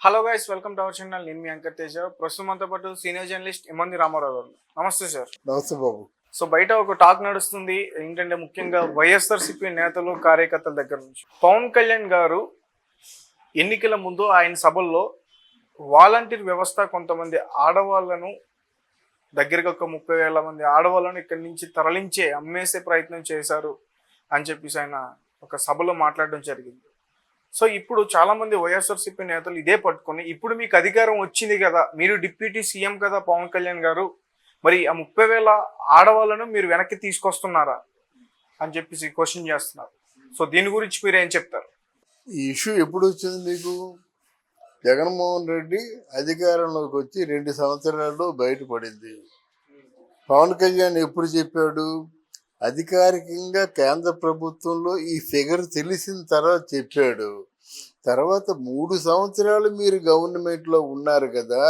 Hello guys, welcome to our channel. నేను మీ anchor Teja. ప్రస్తుతం అంతా పాటు సీనియర్ జర్నలిస్ట్ ఇమ్మంది రామారావు గారు. నమస్తే సార్. నమస్తే బాబు. సో బయట ఒక టాక్ నడుస్తుంది ఏంటంటే, ముఖ్యంగా వైఎస్ఆర్సీపీ నేతలు కార్యకర్తల దగ్గర నుంచి పవన్ కళ్యాణ్ గారు ఎన్నికల ముందు ఆయన సభల్లో వాలంటీర్ వ్యవస్థ కొంతమంది ఆడవాళ్లను దగ్గరగా ఒక 30,000 మంది ఆడవాళ్ళను ఇక్కడి నుంచి తరలించే అమ్మేసే ప్రయత్నం చేశారు అని చెప్పేసి ఆయన ఒక సభలో మాట్లాడడం జరిగింది. సో ఇప్పుడు చాలా మంది వైఎస్ఆర్సీపీ నేతలు ఇదే పట్టుకొని, ఇప్పుడు మీకు అధికారం వచ్చింది కదా, మీరు డిప్యూటీ సీఎం కదా పవన్ కళ్యాణ్ గారు, మరి ఆ 30,000 ఆడవాళ్ళను మీరు వెనక్కి తీసుకొస్తున్నారా అని చెప్పేసి క్వశ్చన్ చేస్తున్నారు. సో దీని గురించి మీరు ఏం చెప్తారు? ఈ ఇష్యూ ఎప్పుడు వచ్చింది మీకు? జగన్మోహన్ రెడ్డి అధికారంలోకి వచ్చి 2 సంవత్సరాల్లో బయటపడింది. పవన్ కళ్యాణ్ ఎప్పుడు చెప్పాడు? అధికారికంగా కేంద్ర ప్రభుత్వంలో ఈ ఫిగర్ తెలిసిన తర్వాత చెప్పాడు. తర్వాత 3 సంవత్సరాలు మీరు గవర్నమెంట్లో ఉన్నారు కదా,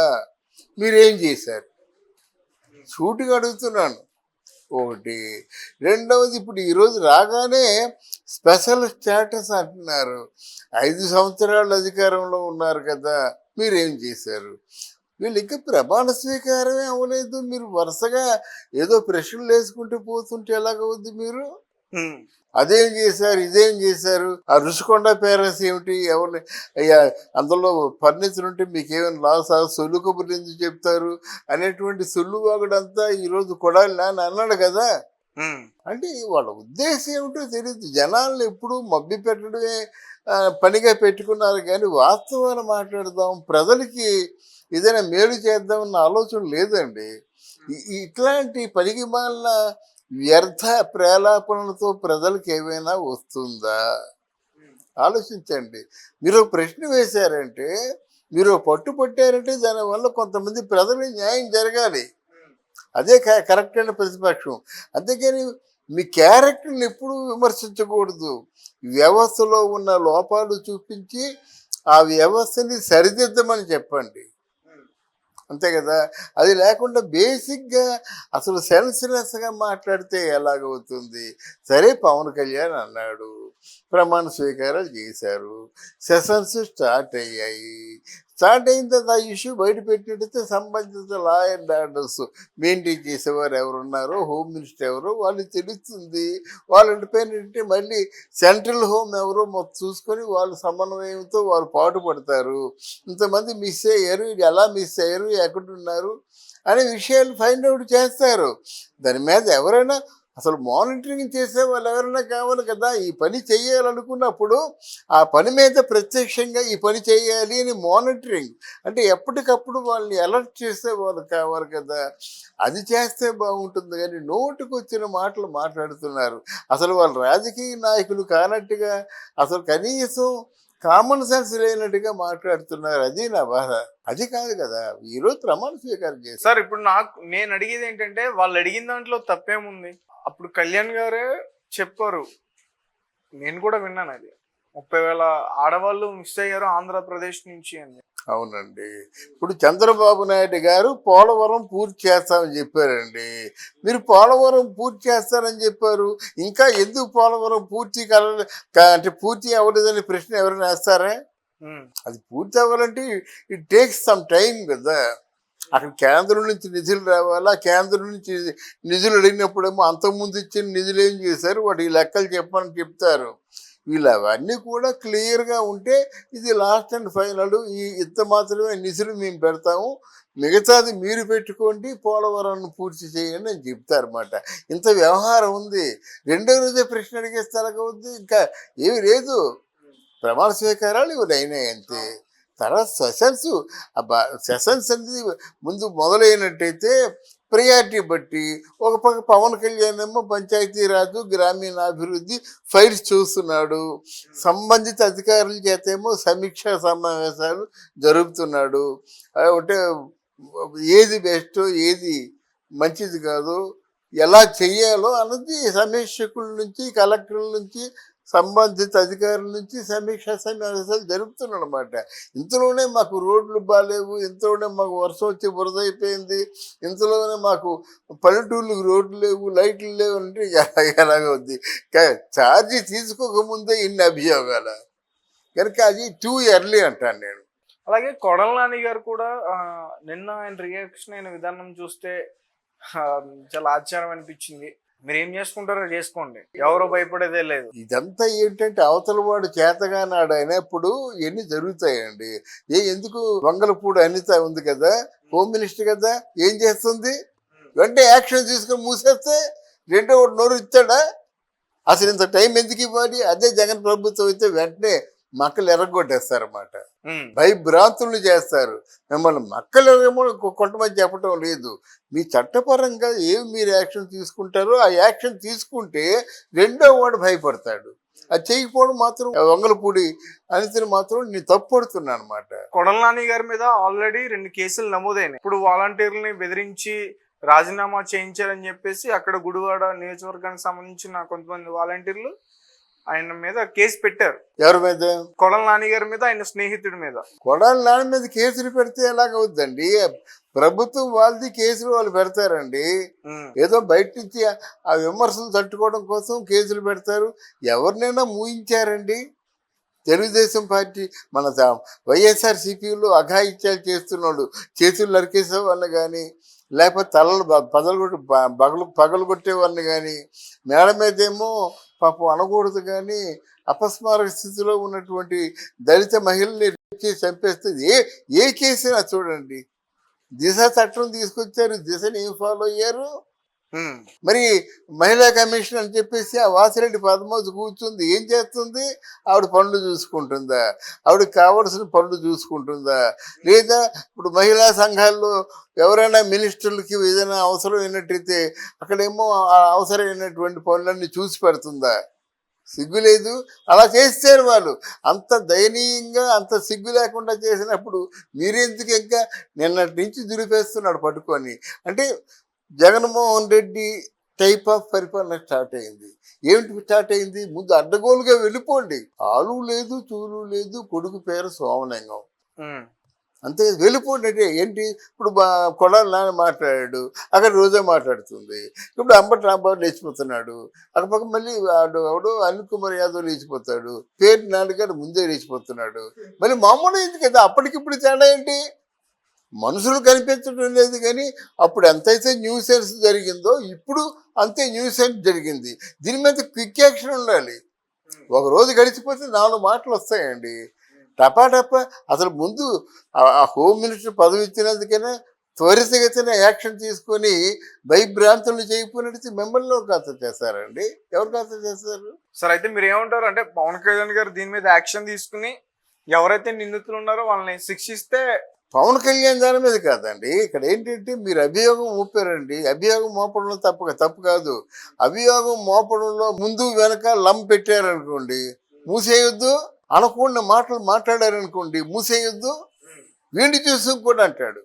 మీరేం చేశారు? సూటిగా అడుగుతున్నాను. ఒకటి. రెండవది, ఇప్పుడు ఈరోజు రాగానే స్పెషల్ స్టేటస్ అంటున్నారు. 5 సంవత్సరాలు అధికారంలో ఉన్నారు కదా, మీరేం చేశారు? వీళ్ళు ఇంకా ప్రమాణ స్వీకారమే అవ్వలేదు. మీరు వరుసగా ఏదో ప్రశ్నలు వేసుకుంటూ పోతుంటే ఎలాగవుద్ది? మీరు అదేం చేశారు, ఇదేం చేశారు, ఆ రుషికొండ పేరస్ ఏమిటి, ఎవరిని అయ్యా అందులో ఫర్నిచర్ ఉంటే మీకేమైనా లాస్, సొల్లు కబుర్లు ఎందుకు చెప్తారు అనేటువంటి సొల్లువాగుడంతా ఈరోజు కొడాలి నాన్న అన్నాడు కదా. అంటే వాళ్ళ ఉద్దేశం ఏమిటో తెలియదు. జనాలను ఎప్పుడు మభ్య పెట్టడమే పనిగా పెట్టుకున్నారు, కానీ వాస్తవాన్ని మాట్లాడదాం, ప్రజలకి ఏదైనా మేలు చేద్దామన్న ఆలోచన లేదండి. ఇట్లాంటి పనికి మాలిన వ్యర్థ ప్రేలాపనలతో ప్రజలకు ఏమైనా వస్తుందా? ఆలోచించండి. మీరు ప్రశ్న వేశారంటే, మీరు పట్టుపట్టారంటే దానివల్ల కొంతమంది ప్రజలకు న్యాయం జరగాలి. అదే కరెక్ట్ అయిన ప్రతిపక్షం. అంతేకాని మీ క్యారెక్టర్ని ఎప్పుడూ విమర్శించకూడదు. వ్యవస్థలో ఉన్న లోపాలు చూపించి ఆ వ్యవస్థని సరిదిద్దమని చెప్పండి, అంతే కదా. అది లేకుండా బేసిక్గా అసలు సెన్స్లెస్గా మాట్లాడితే ఎలాగవుతుంది? సరే, పవన్ కళ్యాణ్ అన్నాడు, ప్రమాణ స్వీకారాలు చేశారు, సెషన్స్ స్టార్ట్ అయ్యాయి. స్టార్ట్ అయిన తర్వాత ఆ ఇష్యూ బయట పెట్టినట్టయితే సంబంధిత లా అండ్ ఆర్డర్స్ మెయింటైన్ చేసేవారు ఎవరున్నారో, హోమ్ మినిస్టర్ ఎవరో వాళ్ళకి తెలుస్తుంది. వాళ్ళంటే మళ్ళీ సెంట్రల్ హోమ్ ఎవరో మొత్తం చూసుకొని వాళ్ళు సమన్వయంతో వాళ్ళు పాటుపడతారు. ఇంతమంది మిస్ అయ్యారు, ఇది ఎలా మిస్ అయ్యారు, ఎక్కడున్నారు అనే విషయాలు ఫైండ్ అవుట్ చేస్తారు. దాని మీద ఎవరైనా అసలు మానిటరింగ్ చేసే వాళ్ళు ఎవరైనా కావాలి కదా. ఈ పని చేయాలనుకున్నప్పుడు ఆ పని మీద ప్రత్యక్షంగా ఈ పని చేయాలి అని మానిటరింగ్ అంటే ఎప్పటికప్పుడు వాళ్ళని అలర్ట్ చేసే వాళ్ళు కావాలి కదా. అది చేస్తే బాగుంటుంది. కానీ నోటుకు వచ్చిన మాటలు మాట్లాడుతున్నారు. అసలు వాళ్ళు రాజకీయ నాయకులు కానట్టుగా, అసలు కనీసం కామన్ సెన్స్ లేనట్టుగా మాట్లాడుతున్నారు. అది నా బాధ. అది కాదు కదా ఈరోజు ప్రమాణ స్వీకారం చేశారు. సార్, ఇప్పుడు నేను అడిగేది ఏంటంటే, వాళ్ళు అడిగిన దాంట్లో తప్పేముంది? అప్పుడు కళ్యాణ్ గారే చెప్పారు, నేను కూడా విన్నాను, అది 30,000 ఆడవాళ్ళు మిస్ అయ్యారు ఆంధ్రప్రదేశ్ నుంచి అని. అవునండి. ఇప్పుడు చంద్రబాబు నాయుడు గారు పోలవరం పూర్తి చేస్తామని చెప్పారండి. మీరు పోలవరం పూర్తి చేస్తారని చెప్పారు, ఇంకా ఎందుకు పోలవరం అంటే పూర్తి అవ్వలేదని ప్రశ్న ఎవరైనా వేస్తారా? అది పూర్తి అవ్వాలంటే ఇట్ టేక్స్ సమ్ టైం కదా. అక్కడ కేంద్రం నుంచి నిధులు రావాలా, కేంద్రం నుంచి నిధులు అడిగినప్పుడేమో అంతకుముందు ఇచ్చిన నిధులు ఏం చేశారు, వాటి లెక్కలు చెప్పని చెప్తారు. వీళ్ళు అవన్నీ కూడా క్లియర్గా ఉంటే ఇది లాస్ట్ అండ్ ఫైనల్, ఇంత మాత్రమే నిధులు మేము పెడతాము, మిగతాది మీరు పెట్టుకోండి, పోలవరాన్ని పూర్తి చేయండి అని చెప్తారన్నమాట. ఇంత వ్యవహారం ఉంది. రెండో రోజే ప్రశ్న అడిగేస్తారవుద్ది, ఇంకా ఏమి లేదు. ప్రమాణ స్వీకారాలు ఇవి అయినాయి అంతే. తర్వాత సెషన్స్ అనేది ముందు మొదలైనట్టయితే ప్రియారిటీ బట్టి ఒక పక్క పవన్ కళ్యాణ్ ఏమో పంచాయతీరాజు గ్రామీణాభివృద్ధి ఫైల్స్ చూస్తున్నాడు, సంబంధిత అధికారుల చేతేమో సమీక్షా సమావేశాలు జరుపుతున్నాడు. అంటే ఏది బెస్ట్, ఏది మంచిది కాదు, ఎలా చెయ్యాలో అన్నది సమీక్షకుల నుంచి, కలెక్టర్ల నుంచి, సంబంధిత అధికారుల నుంచి సమీక్షా సమావేశాలు జరుపుతున్నాడు అనమాట. ఇంతలోనే మాకు రోడ్లు బాగాలేవు, ఇంతలోనే మాకు వర్షం వచ్చి బురద అయిపోయింది, ఇంతలోనే మాకు పల్లెటూళ్ళకి రోడ్లు లేవు, లైట్లు లేవు అంటే ఎలాగవుద్ది? ఛార్జీ తీసుకోకముందే ఇన్ని అభియోగాలు కనుక అది టూ ఎర్లీ అంటాను నేను. అలాగే కొడాల నాని గారు కూడా నిన్న ఆయన రియాక్షన్ అయిన విధానం చూస్తే ఆ, చాలా ఆశ్చర్యం అనిపించింది. మీరు ఏం చేసుకుంటారో చేసుకోండి, ఎవరో భయపడేదే లేదు. ఇదంతా ఏంటంటే అవతల వాడు చేతగానాడు అయినప్పుడు ఇవన్నీ జరుగుతాయండి. ఎందుకు వంగలపూడి అనిత ఉంది కదా, హోమ్ మినిస్టర్ కదా, ఏం చేస్తుంది? వెంటనే యాక్షన్ తీసుకొని మూసేస్తే రెండో వాడు నోరు ఇస్తాడా? అసలు ఇంత టైం ఎందుకు ఇవ్వాలి? అదే జగన్ ప్రభుత్వం అయితే వెంటనే మక్కలు ఎర్రగొట్టేస్తారన్నమాట. ఉమ్, భయభ్రాంతులు చేస్తారు. మిమ్మల్ని మక్కలు ఎరగమో కొంతమంది చెప్పడం లేదు. మీ చట్టపరంగా ఏమి మీరు యాక్షన్ తీసుకుంటారో ఆ యాక్షన్ తీసుకుంటే రెండో వాడు భయపడతాడు. అది చేయకపోవడం మాత్రం వంగలపూడి అనితని మాత్రం నేను తప్పుపడుతున్నా అనమాట. కొడాల నాని గారి మీద ఆల్రెడీ 2 కేసులు నమోదైనాయి. ఇప్పుడు వాలంటీర్లని బెదిరించి రాజీనామా చేయించారని చెప్పేసి అక్కడ గుడివాడ నియోజకవర్గానికి సంబంధించిన కొంతమంది వాలంటీర్లు ఆయన మీద కేసు పెట్టారు. ఎవరి మీద? కొడాల నాని గారి మీద, ఆయన స్నేహితుడి మీద. కొడాలి నాని మీద కేసులు పెడితే ఎలాగవుద్దండి? ప్రభుత్వం వాళ్ళది, కేసులు వాళ్ళు పెడతారండి. ఏదో బయట నుంచి ఆ విమర్శలు తట్టుకోవడం కోసం కేసులు పెడతారు. ఎవరినైనా మూయించారండి. తెలుగుదేశం పార్టీ మన వైఎస్ఆర్ సిపిలు అఘాయిత్యాలు చేస్తున్నాడు, చేతులు నరికేసే వాళ్ళని కానీ, లేకపోతే తలలు పగలు కొట్టే వాళ్ళని కానీ, మేడ మీదేమో పాపం అనకూడదు కానీ అపస్మారక స్థితిలో ఉన్నటువంటి దళిత మహిళల్ని చంపేస్తే ఏ కేసైనా చూడండి. దిశ చట్టం తీసుకొచ్చారు, దిశని ఏం ఫాలో అయ్యారు? మరి మహిళా కమిషన్ అని చెప్పేసి ఆ వాసిరెడ్డి పద్మావతి కూర్చుంది, ఏం చేస్తుంది? ఆవిడ పనులు చూసుకుంటుందా? ఆవిడకి కావలసిన పనులు చూసుకుంటుందా? లేదా ఇప్పుడు మహిళా సంఘాల్లో ఎవరైనా మినిస్టర్లకి ఏదైనా అవసరం అయినట్టయితే అక్కడేమో ఆ అవసరమైనటువంటి పనులన్నీ చూసి పెడుతుందా? సిగ్గు లేదు. అలా చేస్తారు వాళ్ళు. అంత దయనీయంగా, అంత సిగ్గు లేకుండా చేసినప్పుడు మీరెందుకు ఇంకా నిన్నటి నుంచి దులిపేస్తున్నాడు పట్టుకొని? అంటే జగన్మోహన్ రెడ్డి టైప్ ఆఫ్ పరిపాలన స్టార్ట్ అయింది. ఏమిటి స్టార్ట్ అయింది? ముందు అడ్డగోలుగా వెళ్ళిపోండి. ఆలు లేదు, చూలు లేదు, కొడుకు పేరు సోమలింగం, అంతే. వెళ్ళిపోండి. అంటే ఏంటి? ఇప్పుడు కొడాలి నాని మాట్లాడాడు, అక్కడ రోజా మాట్లాడుతుంది. ఇప్పుడు అంబటి రాంబాబు లేచిపోతున్నాడు, అక్కడ పక్క మళ్ళీ వాడు అనిల్ కుమార్ యాదవ్ లేచిపోతాడు, పేరు నాన్నగారు ముందే లేచిపోతున్నాడు. మళ్ళీ మామూలు అయింది కదా. అప్పటికిప్పుడు తేడా ఏంటి? మనుషులు కనిపించడం లేదు కానీ అప్పుడు ఎంతైతే న్యూసెన్స్ జరిగిందో ఇప్పుడు అంతే న్యూసెన్స్ జరిగింది. దీని మీద క్విక్ యాక్షన్ ఉండాలి. ఒక రోజు గడిచిపోతే 4 మాటలు వస్తాయండి. టపా అసలు ముందు ఆ హోమ్ మినిస్టర్ పదవి ఇచ్చినందుకైనా త్వరితగతిన యాక్షన్ తీసుకొని భయభ్రాంతులు చేయకపోయినట్టు మిమ్మల్ని ఖాతా చేస్తారండి. ఎవరు ఖాతా చేస్తారు? సార్, అయితే మీరు ఏమంటారు అంటే పవన్ కళ్యాణ్ గారు దీని మీద యాక్షన్ తీసుకుని ఎవరైతే నిందితులు ఉన్నారో వాళ్ళని శిక్షిస్తే? పవన్ కళ్యాణ్ దాని మీద కాదండి. ఇక్కడ ఏంటంటే మీరు అభియోగం మోపారండి. అభియోగం మోపడంలో తప్పు కాదు. అభియోగం మోపడంలో ముందు వెనక లం పెట్టారనుకోండి, మూసేయొద్దు. అనకూడని మాటలు మాట్లాడారనుకోండి, మూసేయొద్దు. వీడిని చూసి కూడా అంటాడు.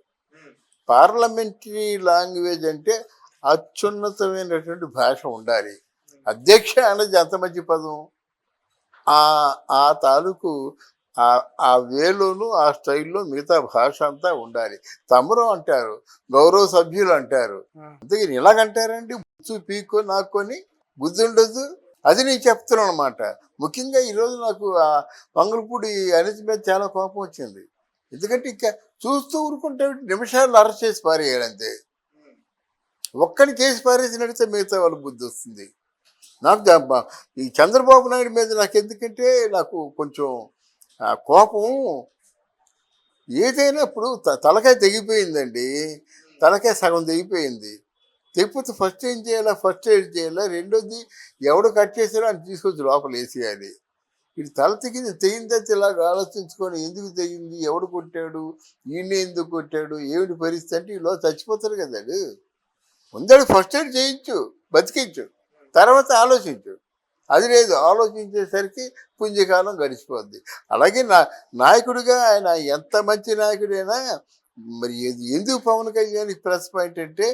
పార్లమెంటరీ లాంగ్వేజ్ అంటే అత్యున్నతమైనటువంటి భాష ఉండాలి. అధ్యక్ష అనేది ఎంత మంచి పదం. ఆ తాలూకు ఆ వేలోను ఆ స్టైల్లో మిగతా భాష అంతా ఉండాలి. తమరు అంటారు, గౌరవ సభ్యులు అంటారు. అందుకని ఇలాగంటారండి. బుచ్చు పీకో నాకొని బుద్ధి ఉండదు. అది నేను చెప్తున్నాను అనమాట. ముఖ్యంగా ఈరోజు నాకు ఆ మంగళపూడి అనిత మీద చాలా కోపం వచ్చింది. ఎందుకంటే ఇక చూస్తూ ఊరుకుంటే నిమిషాలు అరెస్ట్ చేసి పారేయాలంతే. ఒక్కడిని చేసి పారేసినడితే మిగతా వాళ్ళ బుద్ధి వస్తుంది. నాకు ఈ చంద్రబాబు నాయుడు మీద నాకు ఎందుకంటే నాకు కొంచెం కోపం. ఏదైనా ఇప్పుడు తలకాయ తెగిపోయిందండి, తలకాయ సగం తెగిపోయింది. తెగిపోతే ఫస్ట్ ఏం చేయాలా? ఫస్ట్ ఎయిడ్ చేయాలా. రెండోది ఎవడు కట్ చేసారో అని తీసుకొచ్చి లోపల వేసేయాలి. ఇది తల తెగిందా ఇలాగ ఆలోచించుకొని ఎందుకు తెగింది, ఎవడు కొట్టాడు, ఈయన ఎందుకు కొట్టాడు, ఏమిటి పరిస్థితి అంటే ఈలో చచ్చిపోతారు కదాడు. ముందడు ఫస్ట్ ఎయిడ్ చేయించు, బతికించు, తర్వాత ఆలోచించు. అది లేదు, ఆలోచించేసరికి పుంజకాలం గడిచిపోద్ది. అలాగే నాయకుడిగా ఆయన ఎంత మంచి నాయకుడైనా మరి ఎందుకు పవన్ కళ్యాణ్ ప్లస్ పాయింట్ అంటే